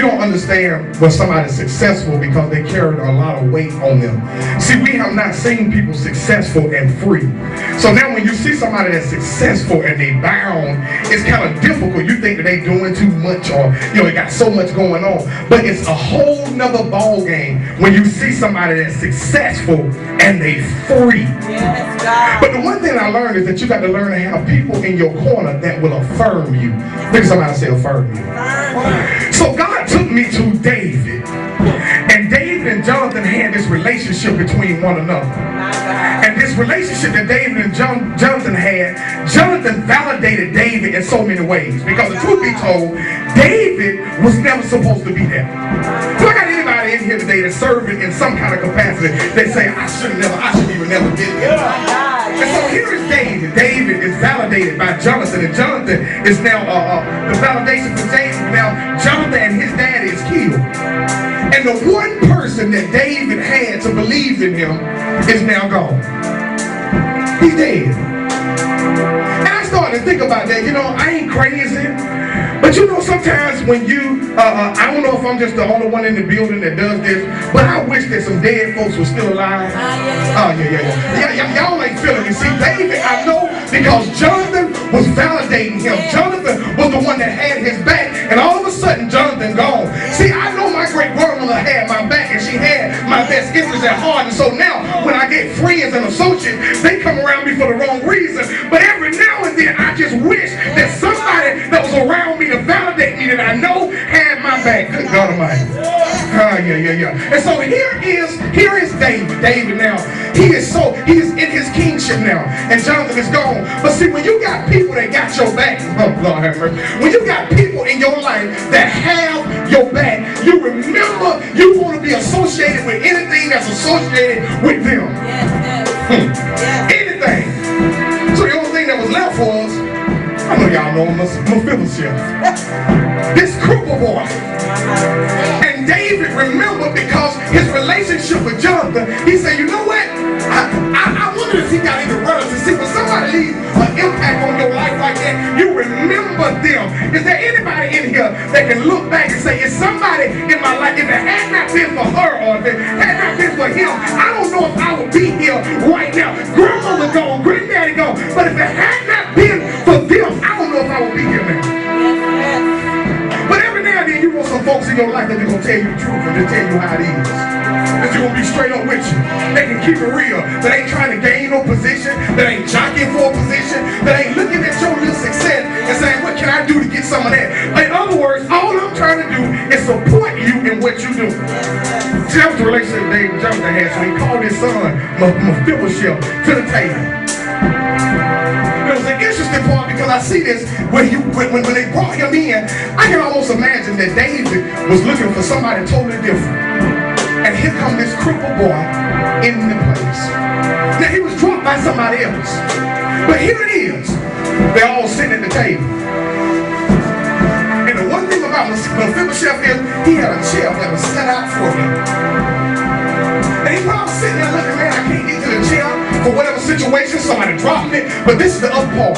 don't understand when somebody's successful because they carried a lot of weight on them. See, we have not seen people successful and free. So now when you see somebody that's successful and they bound, it's kind of difficult. You think that they doing too much, or they got so much going on. But it's a whole nother ball game when you see somebody that's successful and they free. Yes, God. But the one thing I learned is that you got to learn to have people in your corner that will affirm you. Look at somebody say affirm you. So God took me to David. And David and Jonathan had this relationship between one another. And this relationship that David and Jonathan had, Jonathan validated David in so many ways. Because the truth be told, David was never supposed to be there. So I got anybody in here today that's serving in some kind of capacity, they say, I should even never been there. And so here is David. David is validated by Jonathan, and Jonathan is now the validation for David. Now Jonathan and his daddy is killed. And the one person that David had to believe in him is now gone. He's dead. And I started to think about that. I ain't crazy. But sometimes when I don't know if I'm just the only one in the building that does this, but I wish that some dead folks were still alive. Y'all ain't feeling me. See, David, I know, because Jonathan was validating him. Jonathan was the one that had his back, and all of a sudden, Jonathan gone. See, I know my great grandmother had my back, and she had my best interest at heart, and so now, when I get friends and associates, they come around me for the wrong reason. But every now and then, I just wish that somebody that was around me to validate me that I know had my back. Good God Almighty. And so here is David. David now, he is in his kingship now, and Jonathan is gone. But see, when you got people that got your back, oh Lord have mercy, when you got people in your life that have your back, you remember you want to be associated with anything that's associated with them. Anything. So the only thing that was left was, I know y'all know Mephibosheth, this cripple boy. And David remembered, because his relationship with Jonathan, he said, you know what? I wonder if he got any relatives. See, when somebody leaves an impact on your life like that, you remember them. Is there anybody in here that can look back and say, is somebody in my life, if it had not been for her, or if it had not been for him, I don't know if I would be here right now. Grandmother gone, granddaddy gone, but if it had not been for them, I don't know if I would be here now. But every now and then you want some folks in your life that they're going to tell you the truth and they tell you how it is. That you're going to be straight up with you. They can keep it real. That ain't trying to gain no position. That ain't jockeying for a position. That ain't looking at your little success and saying, what can I do to get some of that? In other words, all I'm trying to do is support you in what you do. See, that was the relationship David Jonathan had. So he called his son Mephibosheth to the table. It was an interesting part, because I see this when they brought him in. I can almost imagine that David was looking for somebody totally different. And here comes this crippled boy in the place. Now he was dropped by somebody else. But here it is. They're all sitting at the table. And the one thing about Mephibosheth is he had a chair that was set out for him. And he probably sitting there looking, man, I can't get to the chair for whatever situation, somebody dropped it. But this is the other part.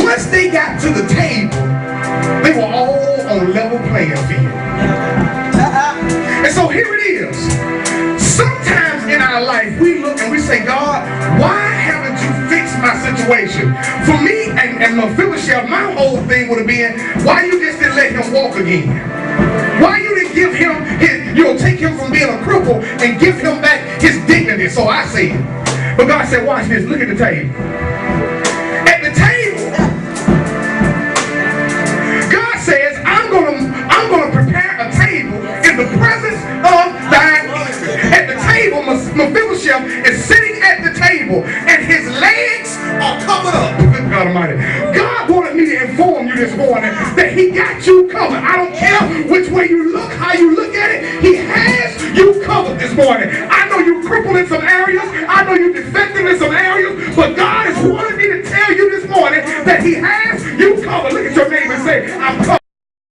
Once they got to the table, they were all on level playing field. And so here it is. Sometimes in our life, we look and we say, God, why haven't you fixed my situation? For me and Mephibosheth, my whole thing would have been, why you just didn't let him walk again? Why you didn't give him take him from being a cripple and give him back his dignity? So I said. But God said, watch this, look at the table. At the table, God says, I'm gonna prepare a table in the presence of thine enemies. At the table, Mephibosheth is sitting at the table, and his legs are covered up. Good God Almighty. God wanted me to inform you this morning that he got you covered. I don't care which way you look, how you look at it, he has you covered this morning. I know you crippled in some areas, I know you defective in some areas, but God has wanted me to tell you this morning that he has you covered. Look at your neighbor and say, I'm covered.